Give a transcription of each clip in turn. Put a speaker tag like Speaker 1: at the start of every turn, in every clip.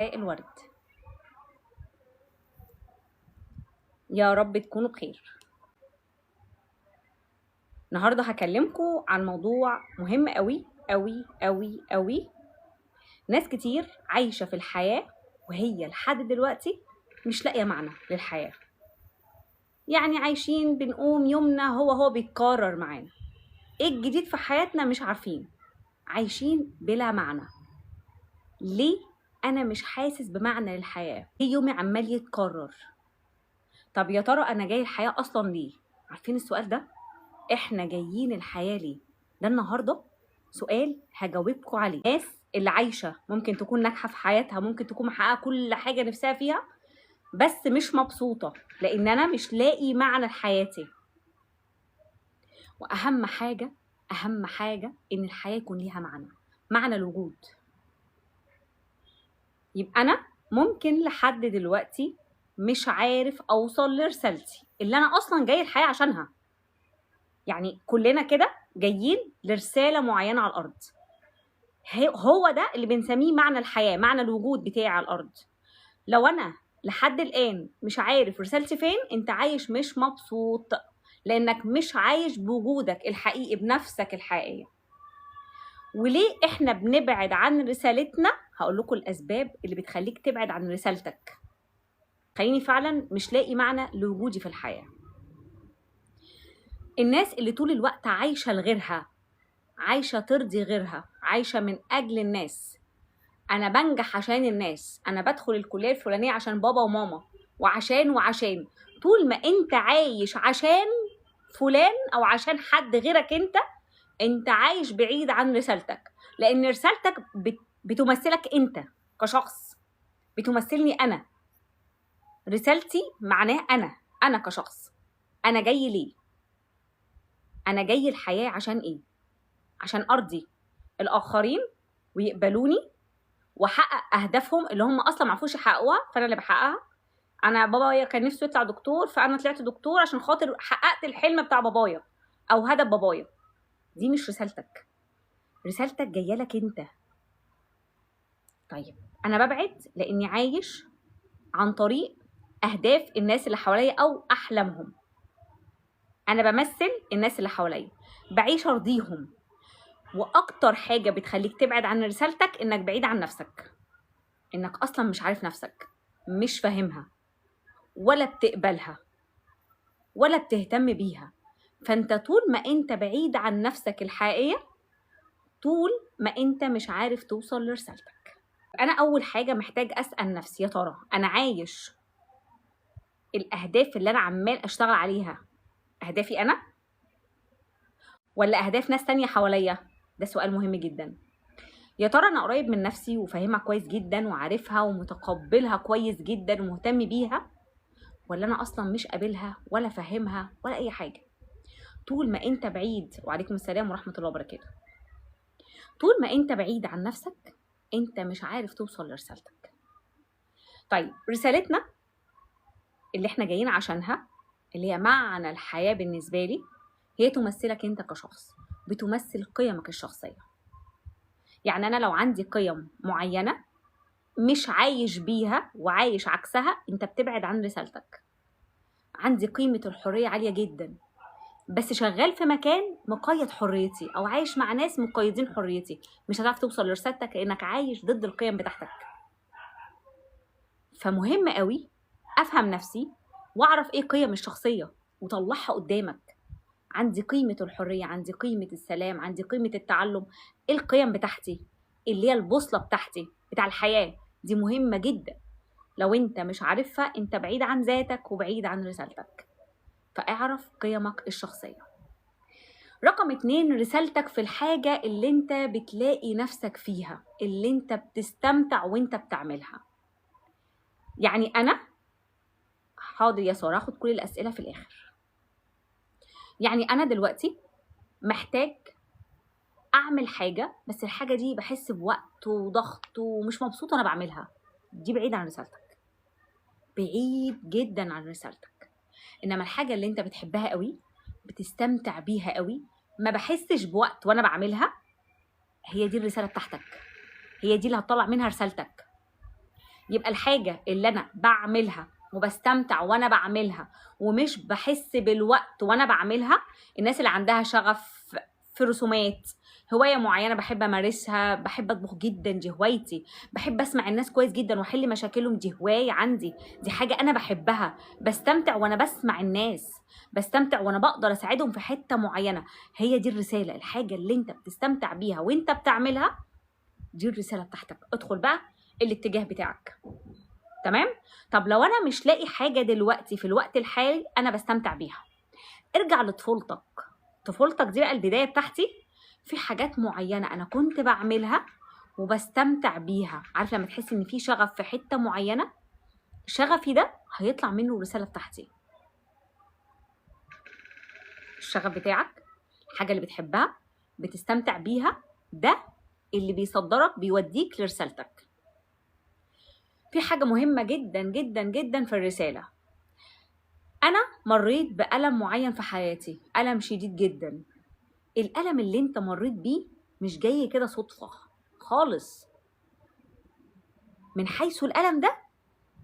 Speaker 1: الورد. يا رب تكونوا بخير. النهارده هكلمكم عن موضوع مهم قوي قوي قوي قوي. ناس كتير عايشه في الحياه وهي لحد دلوقتي مش لاقيه معنى للحياه. يعني عايشين بنقوم يومنا هو بيتكرر معانا. ايه الجديد في حياتنا مش عارفين. عايشين بلا معنى. ليه انا مش حاسس بمعنى للحياه؟ ليه يومي عمال يتكرر؟ طب يا ترى انا جاي الحياه اصلا ليه؟ عارفين السؤال ده؟ احنا جايين الحياه ليه؟ ده النهارده سؤال هجاوبكم عليه. الناس اللي عايشه ممكن تكون ناجحه في حياتها، ممكن تكون محققه كل حاجه نفسها فيها، بس مش مبسوطه لان انا مش لاقي معنى لحياتي. واهم حاجه ان الحياه يكون ليها معنى الوجود. يبقى انا ممكن لحد دلوقتي مش عارف اوصل لرسالتي اللي انا اصلا جاي الحياه عشانها. يعني كلنا كده جايين لرساله معينه على الارض. هو ده اللي بنسميه معنى الحياه، معنى الوجود بتاعي على الارض. لو انا لحد الان مش عارف رسالتي فين، انت عايش مش مبسوط، لانك مش عايش بوجودك الحقيقي بنفسك الحقيقيه. وليه احنا بنبعد عن رسالتنا؟ هقول لكم الاسباب اللي بتخليك تبعد عن رسالتك. خليني فعلا مش لاقي معنى لوجودي في الحياه. الناس اللي طول الوقت عايشه لغيرها، عايشه ترضي غيرها، عايشه من اجل الناس. انا بنجح عشان الناس، انا بدخل الكليه الفلانيه عشان بابا وماما، وعشان طول ما انت عايش عشان فلان او عشان حد غيرك انت عايش بعيد عن رسالتك. لان رسالتك بتمثلك انت كشخص، بتمثلني انا. رسالتي معناه انا كشخص. انا جاي ليه؟ انا جاي الحياه عشان ايه؟ عشان ارضي الاخرين ويقبلوني واحقق اهدافهم اللي هم اصلا ما عرفوش يحققوها، فانا اللي بحققها. انا بابايا كان نفسه يطلع دكتور، فانا طلعت دكتور عشان خاطر حققت الحلم بتاع بابايا او هدف بابايا. دي مش رسالتك. رسالتك جايه لك انت. طيب انا ببعد لاني عايش عن طريق اهداف الناس اللي حواليا او احلامهم. انا بمثل الناس اللي حواليا، بعيش ارضيهم. واكتر حاجه بتخليك تبعد عن رسالتك انك بعيد عن نفسك، انك اصلا مش عارف نفسك، مش فاهمها ولا بتقبلها ولا بتهتم بيها. فانت طول ما انت بعيد عن نفسك الحقيقيه، طول ما انت مش عارف توصل لرسالتك. انا اول حاجه محتاج اسال نفسي، يا ترى انا عايش الاهداف اللي انا عمال اشتغل عليها اهدافي انا ولا اهداف ناس تانية حواليا؟ ده سؤال مهم جدا. يا ترى انا قريب من نفسي وفاهمها كويس جدا وعارفها ومتقبلها كويس جدا ومهتم بيها، ولا انا اصلا مش قابلها ولا فاهمها ولا اي حاجه؟ طول ما انت بعيد، وعليكم السلام ورحمه الله وبركاته، طول ما انت بعيد عن نفسك انت مش عارف توصل لرسالتك. طيب رسالتنا اللي احنا جايين عشانها، اللي هي معنى الحياه بالنسبه لي، هي تمثلك انت كشخص، بتمثل قيمك الشخصيه. يعني انا لو عندي قيم معينه مش عايش بيها وعايش عكسها، انت بتبعد عن رسالتك. عندي قيمة الحرية عالية جدا، بس شغال في مكان مقيد حريتي او عايش مع ناس مقيدين حريتي، مش هتعرف توصل لرسالتك لانك عايش ضد القيم بتاعتك. فمهم قوي افهم نفسي واعرف ايه قيم الشخصية وطلعها قدامك. عندي قيمة الحرية، عندي قيمة السلام، عندي قيمة التعلم. ايه القيم بتاعتي اللي هي البوصلة بتاعتي بتاع الحياة؟ دي مهمة جدا. لو انت مش عارفها انت بعيد عن ذاتك وبعيد عن رسالتك. فاعرف قيمك الشخصية. رقم 2، رسالتك في الحاجة اللي انت بتلاقي نفسك فيها، اللي انت بتستمتع وانت بتعملها. يعني انا حاضر يا سارة، هاخد كل الاسئلة في الاخر. يعني انا دلوقتي محتاج اعمل حاجة، بس الحاجة دي بحس بوقت وضغط ومش مبسوطة وانا بعملها. دي بعيد عن رسالتك، بعيد جدا عن رسالتك. انما الحاجة اللي انت بتحبها قوي، بتستمتع بيها قوي، ما بحسش بوقت وانا بعملها، هي دي الرسالة بتاعتك، هي دي اللي هتطلع منها رسالتك. يبقى الحاجه اللي انا بعملها وبستمتع وانا بعملها ومش بحس بالوقت وانا بعملها، الناس اللي عندها شغف في رسومات، هوايه معينه بحب امارسها، بحب اطبخ جدا دي هوايتي، بحب اسمع الناس كويس جدا واحل مشاكلهم دي هوايه عندي، دي حاجه انا بحبها، بستمتع وانا بسمع الناس، بستمتع وانا بقدر اساعدهم في حته معينه. هي دي الرساله، الحاجه اللي انت بتستمتع بيها وانت بتعملها، دي الرساله بتاعتك. ادخل بقى الاتجاه بتاعك. تمام. طب لو انا مش لاقي حاجه دلوقتي في الوقت الحالي انا بستمتع بيها، ارجع لطفولتك. طفولتك دي بقى البدايه بتاعتي، في حاجات معينه انا كنت بعملها وبستمتع بيها. عارف لما تحس ان في شغف في حته معينه، شغفي ده هيطلع منه الرساله بتاعتي. الشغف بتاعك، الحاجه اللي بتحبها بتستمتع بيها، ده اللي بيصدرك بيوديك لرسالتك. في حاجه مهمه جدا جدا جدا في الرساله. انا مريت بألم معين في حياتي، ألم شديد جدا. الألم اللي انت مريت بيه مش جاي كده صدفة خالص. من حيث الألم ده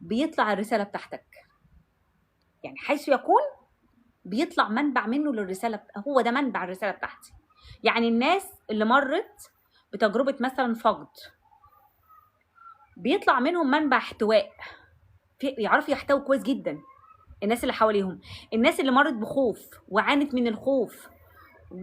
Speaker 1: بيطلع الرسالة بتاعتك، يعني حيث يكون بيطلع منبع منه للرسالة، هو ده منبع الرسالة بتاعتي. يعني الناس اللي مرت بتجربة مثلا فقد بيطلع منهم منبع احتواء، يعرفوا يحتووا كويس جدا الناس اللي حواليهم. الناس اللي مرت بخوف وعانت من الخوف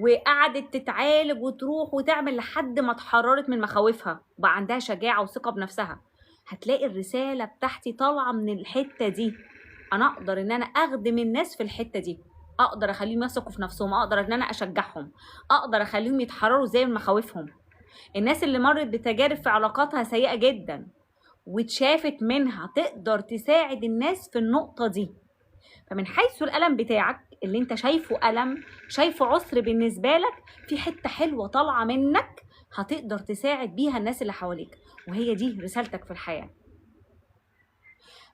Speaker 1: وقعدت تتعالج وتروح وتعمل لحد ما اتحررت من مخاوفها وبقى عندها شجاعة وثقة بنفسها، هتلاقي الرسالة بتاعتي طالعة من الحتة دي. أنا أقدر إن أنا أخدم الناس في الحتة دي، أقدر أخليهم يثقوا في نفسهم، أقدر إن أنا أشجعهم، أقدر أخليهم يتحرروا زي من مخاوفهم. الناس اللي مرت بتجارب في علاقاتها سيئة جدا واتشافت منها تقدر تساعد الناس في النقطة دي. فمن حيث الألم بتاعك اللي انت شايفه ألم، شايفه عسر بالنسبة لك، في حتة حلوة طالعة منك هتقدر تساعد بيها الناس اللي حواليك، وهي دي رسالتك في الحياة.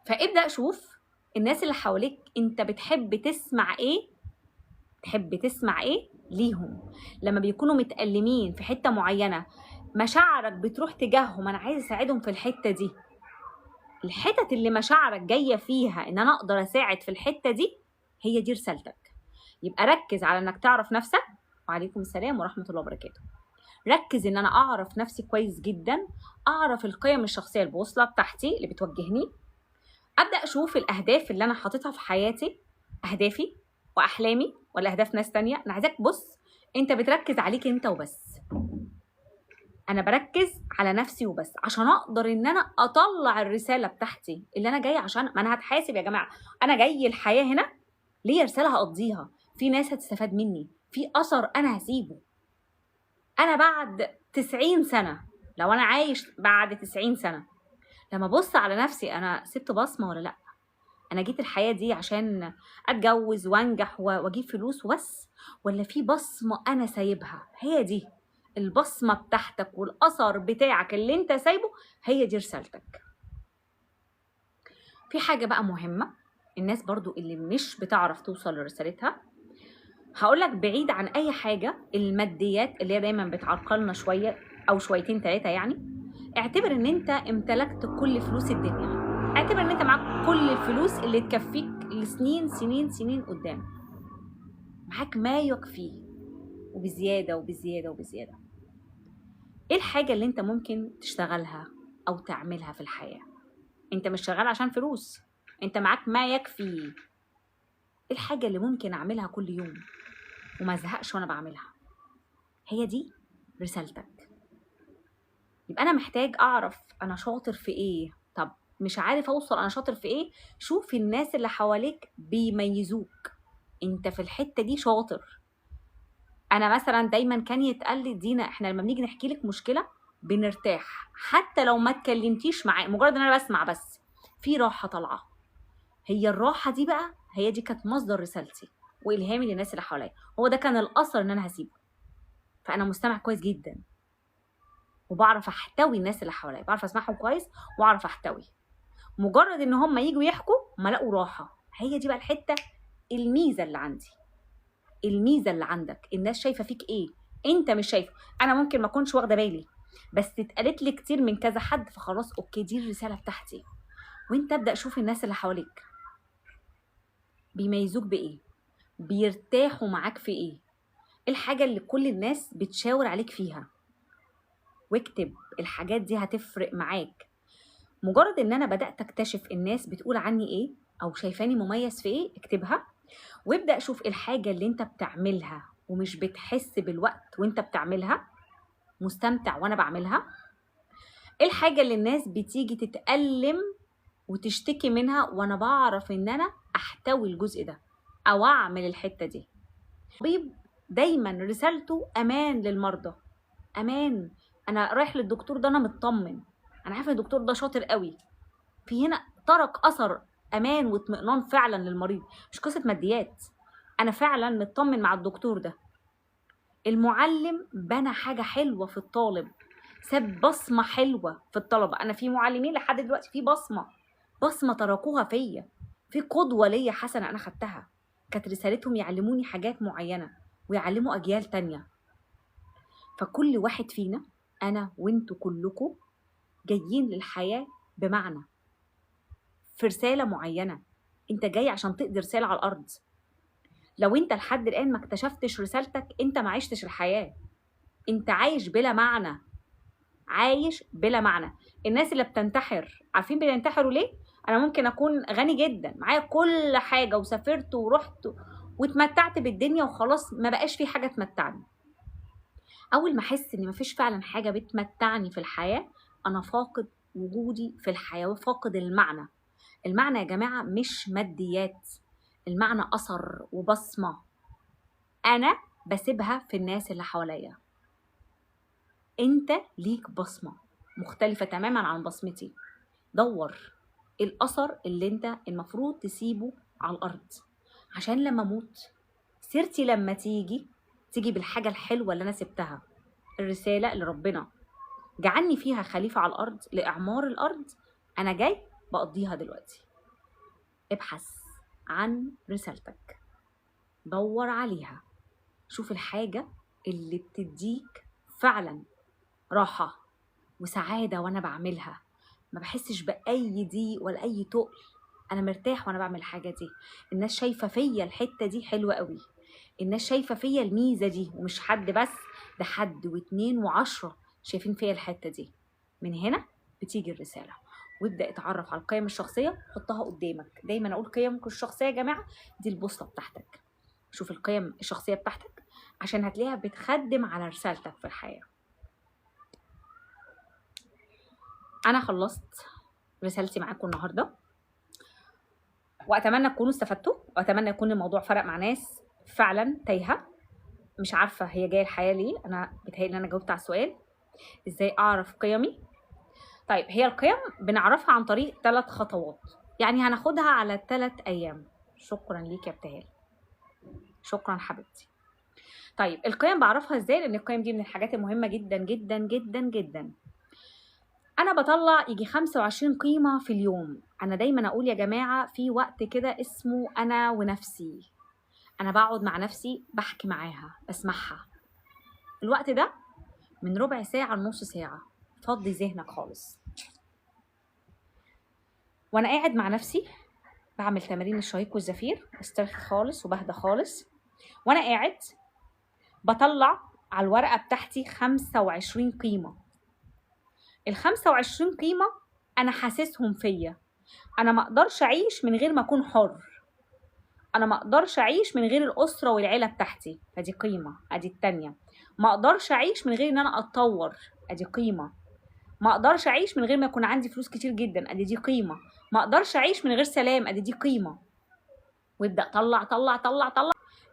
Speaker 1: فابدأ شوف الناس اللي حواليك انت بتحب تسمع ايه، تحب تسمع ايه ليهم. لما بيكونوا متألمين في حتة معينة، مشاعرك بتروح تجاههم، انا عايز اساعدهم في الحتة دي. الحتت اللي مشاعرك جاية فيها ان انا اقدر اساعد في الحتة دي، هي دي رسالتك. يبقى ركز على انك تعرف نفسك. وعليكم السلام ورحمة الله وبركاته. ركز ان انا اعرف نفسي كويس جدا، اعرف القيم الشخصية البوصلة بتاعتي اللي بتوجهني. ابدأ اشوف الاهداف اللي انا حاططها في حياتي، اهدافي واحلامي ولا اهداف ناس تانية. انا عايزاك بص، انت بتركز عليك انت وبس، انا بركز على نفسي وبس عشان اقدر ان انا اطلع الرسالة بتاعتي اللي انا جاية عشان ما انا هتحاسب يا جماعة. انا جاي الحياة هنا ليه رسالة هقضيها، في ناس هتستفاد مني، في اثر انا هسيبه. انا بعد 90 سنة، لو انا عايش بعد 90 سنة، لما ابص على نفسي انا سبت بصمة ولا لا؟ انا جيت الحياة دي عشان اتجوز وانجح واجيب فلوس وبس، ولا في بصمة انا سايبها؟ هي دي البصمة بتاعتك والاثر بتاعك اللي انت سايبه، هي دي رسالتك. في حاجة بقى مهمة، الناس برضو اللي مش بتعرف توصل لرسالتها، هقولك بعيد عن اي حاجة الماديات اللي هي دايما بتعرقلنا شوية او شويتين 3 يعني. اعتبر ان انت امتلكت كل فلوس الدنيا، اعتبر ان انت معاك كل الفلوس اللي تكفيك لسنين سنين سنين قدام، معاك ما يكفيه وبزيادة وبزيادة وبزيادة. ايه الحاجة اللي انت ممكن تشتغلها او تعملها في الحياة؟ انت مش شغال عشان فلوس، انت معاك ما يكفي. ايه الحاجة اللي ممكن اعملها كل يوم وما ازهقش وانا بعملها؟ هي دي رسالتك. يبقى انا محتاج اعرف انا شاطر في ايه. طب مش عارف اوصل انا شاطر في ايه، شوف الناس اللي حواليك بيميزوك، انت في الحتة دي شاطر. انا مثلا دايما كان يتقال لي دينا، احنا لما بنيجي نحكي لك مشكلة بنرتاح، حتى لو ما اتكلمتيش معايا، مجرد ان انا بسمع بس في راحة طالعة. هي الراحة دي بقى، هي دي كانت مصدر رسالتي والهامي للناس اللي حواليا، هو ده كان الاثر ان انا هسيبه. فانا مستمع كويس جدا وبعرف احتوي الناس اللي حواليا، بعرف اسمعهم كويس واعرف احتوي. مجرد ان هم يجوا يحكوا ما لقوا راحه، هي دي بقى الحته، الميزه اللي عندي، الميزه اللي عندك. الناس شايفه فيك ايه انت مش شايفه. انا ممكن ما اكونش واخده بالي، بس اتقالت لي كتير من كذا حد، فخلاص اوكي دي الرساله بتاعتي. وانت ابدأ شوف الناس اللي حواليك بيميزوك بايه، بيرتاحوا معاك في ايه الحاجة اللي كل الناس بتشاور عليك فيها، واكتب الحاجات دي هتفرق معاك. مجرد ان انا بدأت اكتشف الناس بتقول عني ايه او شايفاني مميز في ايه، اكتبها وابدأ شوف الحاجة اللي انت بتعملها ومش بتحس بالوقت وانت بتعملها، مستمتع وانا بعملها. الحاجة اللي الناس بتيجي تتألم وتشتكي منها وانا بعرف ان انا احتوي الجزء ده او اعمل الحتة دي. طبيب دايما رسالته امان للمرضى، امان. انا رايح للدكتور ده انا مطمن، انا عارفه الدكتور ده شاطر قوي، في هنا ترك اثر امان واطمئنان فعلا للمريض، مش قصه ماديات، انا فعلا مطمن مع الدكتور ده. المعلم بنى حاجه حلوه في الطالب، ساب بصمه حلوه في الطلبه. انا في معلمين لحد دلوقتي في بصمه تركوها فيا، في قدوه ليا حسنه انا خدتها، كانت رسالتهم يعلموني حاجات معينه ويعلموا اجيال تانية. فكل واحد فينا، انا وانتوا كلكم جايين للحياه بمعنى، في رساله معينه، انت جاي عشان تقضي رساله على الارض. لو انت لحد الان ما اكتشفتش رسالتك، انت ما عشتش الحياه، انت عايش بلا معنى، عايش بلا معنى. الناس اللي بتنتحر، عارفين بينتحروا ليه؟ انا ممكن اكون غني جدا معايا كل حاجه وسافرت ورحت واتمتعت بالدنيا وخلاص، ما بقاش في حاجه تمتعني. اول ما احس ان مفيش فعلا حاجه بتمتعني في الحياه، انا فاقد وجودي في الحياه وفاقد المعنى. المعنى يا جماعه مش ماديات، المعنى اثر وبصمه انا بسيبها في الناس اللي حواليا. انت ليك بصمه مختلفه تماما عن بصمتي، دور الاثر اللي انت المفروض تسيبه على الارض، عشان لما اموت سيرتي لما تيجي بالحاجه الحلوه اللي انا سبتها، الرساله اللي ربنا جعلني فيها خليفه على الارض لاعمار الارض، انا جاي بقضيها دلوقتي. ابحث عن رسالتك، دور عليها، شوف الحاجه اللي بتديك فعلا راحه وسعاده وانا بعملها، ما بحسش باي ضيق ولا اي تقل، انا مرتاح وانا بعمل الحاجه دي. الناس شايفه فيا الحته دي حلوه قوي، الناس شايفه فيا الميزه دي، ومش حد بس، ده حد واتنين وعشرة شايفين فيا الحته دي. من هنا بتيجي الرساله. وابدا اتعرف على القيم الشخصيه، حطها قدامك. دايما اقول قيمك الشخصيه يا جماعه دي البوصله بتاعتك. شوف القيم الشخصيه بتاعتك عشان هتلاقيها بتخدم على رسالتك في الحياه. انا خلصت رسالتي معاكم النهارده، واتمنى تكونوا استفدتوا، واتمنى يكون الموضوع فرق مع ناس فعلا تايهه مش عارفه هي جايه الحياه ليه. انا بتهيألي انا جاوبت على السؤال ازاي اعرف قيمي. طيب هي القيم بنعرفها عن طريق 3 خطوات، يعني هناخدها على 3 ايام. شكرا ليك يا ابتهال، شكرا حبيبتي. طيب القيم بعرفها ازاي؟ لان القيم دي من الحاجات المهمه جدا جدا جدا جدا. انا بطلع يجي 25 قيمه في اليوم. انا دايما اقول يا جماعه في وقت كده اسمه انا ونفسي، انا بقعد مع نفسي بحكي معاها بسمعها. الوقت ده من ربع ساعه لنص ساعه، فضي ذهنك خالص. وانا قاعد مع نفسي بعمل تمارين الشهيق والزفير، بسترخي خالص وبهدى خالص. وانا قاعد بطلع على الورقه بتاعتي 25 قيمه. ال 25 قيمه انا حاسسهم فيا. انا ما اقدرش اعيش من غير ما اكون حر، انا ما اقدرش اعيش من غير الاسره والعيله بتاعتي، فدي قيمه. ادي التانية، ما اقدرش اعيش من غير ان انا اتطور، ادي قيمه. ما اقدرش اعيش من غير ما يكون عندي فلوس كتير جدا، ادي دي قيمه. ما اقدرش اعيش من غير سلام، ادي دي قيمه. وابدا طلع طلع طلع طلع،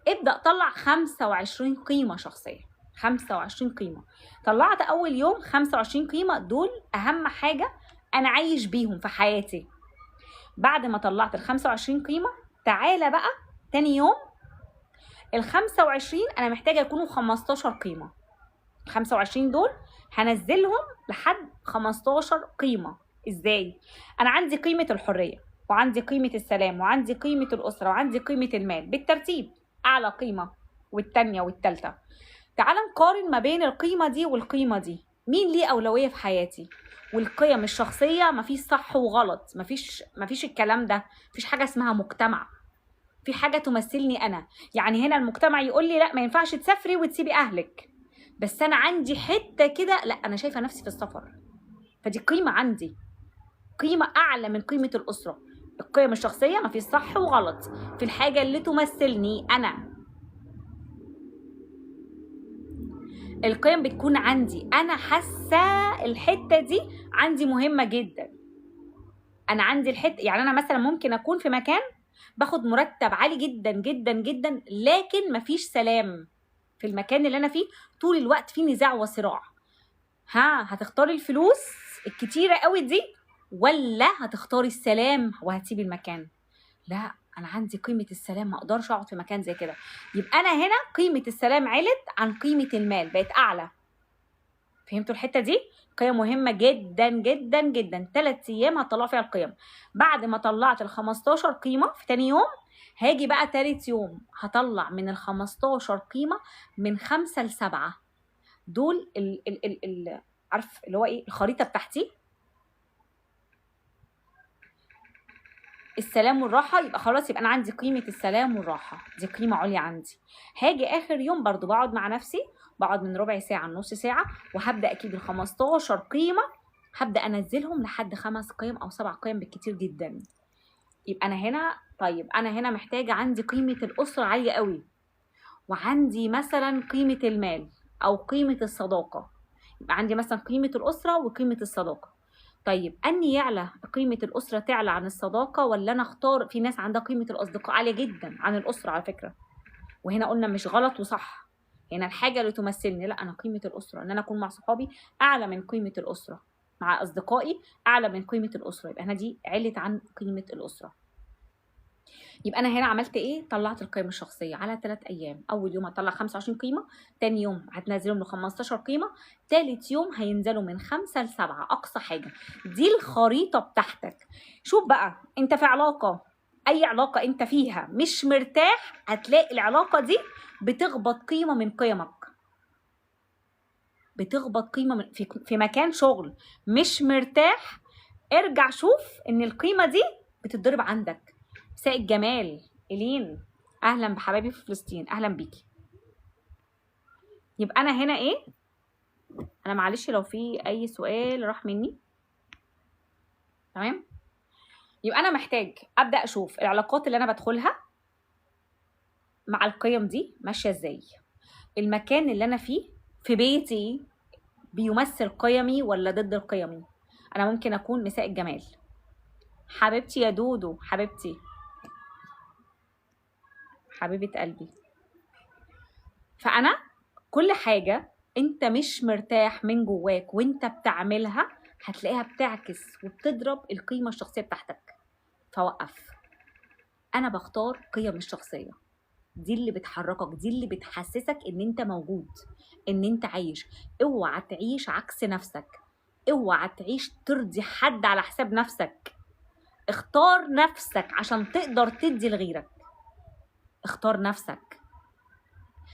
Speaker 1: ابدا طلع 25 قيمه شخصيه. 25 قيمه طلعت اول يوم. 25 قيمه دول اهم حاجه انا عايش بيهم في حياتي. بعد ما طلعت ال 25 قيمه، تعالى بقى تاني يوم ال 25 انا محتاجه يكونوا 15 قيمه. ال 25 دول هنزلهم لحد 15 قيمه. ازاي؟ انا عندي قيمه الحريه، وعندي قيمه السلام، وعندي قيمه الاسره، وعندي قيمه المال بالترتيب، اعلى قيمه والتانيه والتالته. تعال نقارن ما بين القيمه دي والقيمه دي، مين ليه اولويه في حياتي؟ والقيم الشخصيه مفيش صح وغلط، مفيش الكلام ده، مفيش حاجه اسمها مجتمع، في حاجه تمثلني انا. يعني هنا المجتمع يقول لي لا ما ينفعش تسافري وتسيبي اهلك، بس انا عندي حته كده لا انا شايفه نفسي في السفر، فدي قيمه عندي، قيمه اعلى من قيمه الاسره. القيم الشخصيه مفيش صح وغلط في الحاجه اللي تمثلني انا. القيم بتكون عندي انا، حاسه الحته دي عندي مهمه جدا. انا عندي الحته، يعني انا مثلا ممكن اكون في مكان باخد مرتب عالي جدا جدا جدا، لكن مفيش سلام في المكان اللي انا فيه، طول الوقت في نزاع وصراع. هتختاري الفلوس الكتيره قوي دي ولا هتختاري السلام وهتسيبي المكان؟ لا انا عندي قيمه السلام، ما اقدرش اقعد في مكان زي كده. يبقى انا هنا قيمه السلام علت عن قيمه المال، بقت اعلى. فهمتوا الحته دي؟ قيم مهمه جدا جدا جدا. 3 ايام هطلع فيها القيم. بعد ما طلعت ال 15 قيمه في تاني يوم، هاجي بقى تالت يوم هطلع من ال 15 قيمه من 5 ل 7. دول عارف اللي هو ايه الخريطه بتاعتي؟ السلام والراحه. يبقى خلاص، يبقى انا عندي قيمه السلام والراحه، دي قيمه عليا عندي. هاجي اخر يوم برضو بقعد مع نفسي، بقعد من ربع ساعه لنص ساعه، وهبدا اكيد ال 15 قيمه هبدا انزلهم لحد 5 قيم او 7 قيم بالكتير جدا. يبقى انا هنا، طيب انا هنا محتاجه عندي قيمه الاسره عاليه قوي، وعندي مثلا قيمه المال او قيمه الصداقه. يبقى عندي مثلا قيمه الاسره وقيمه الصداقه. طيب اني يعلى قيمه الاسره تعلى عن الصداقه، ولا انا اختار؟ في ناس عندها قيمه الاصدقاء عاليه جدا عن الاسره على فكره، وهنا قلنا مش غلط وصح، هنا الحاجه اللي تمثلني. لا انا قيمه الاسره ان انا اكون مع صحابي اعلى من قيمه الاسره، مع اصدقائي اعلى من قيمه الاسره. يبقى هنا دي علت عن قيمه الاسره. يبقى انا هنا عملت ايه؟ طلعت القيمه الشخصيه على 3 ايام. اول يوم هطلع 25 قيمه، تاني يوم هتنزلهم ل 15 قيمه، تالت يوم هينزلوا من 5 ل 7 اقصى حاجه. دي الخريطه بتاعتك. شوف بقى انت في علاقه، اي علاقه انت فيها مش مرتاح، هتلاقي العلاقه دي بتخبط قيمه من قيمك، بتخبط قيمه في مكان شغل مش مرتاح، ارجع شوف ان القيمه دي بتتضرب عندك. مساء الجمال إلين، اهلا بحبايبي في فلسطين، اهلا بيكي. يبقى انا هنا ايه؟ انا معلش لو في اي سؤال راح مني، تمام؟ يبقى انا محتاج ابدا اشوف العلاقات اللي انا بدخلها مع القيم دي ماشيه ازاي، المكان اللي انا فيه في بيتي بيمثل قيمي ولا ضد قيمي. انا ممكن اكون مساء الجمال حبيبتي يا دودو، حبيبتي حبيبه قلبي. فانا كل حاجه انت مش مرتاح من جواك وانت بتعملها هتلاقيها بتعكس وبتضرب القيمه الشخصيه بتاعتك. فوقف. انا بختار قيم الشخصيه، دي اللي بتحركك، دي اللي بتحسسك ان انت موجود، ان انت عايش. اوعى تعيش عكس نفسك، اوعى تعيش ترضي حد على حساب نفسك. اختار نفسك عشان تقدر تدي لغيرك. اختار نفسك.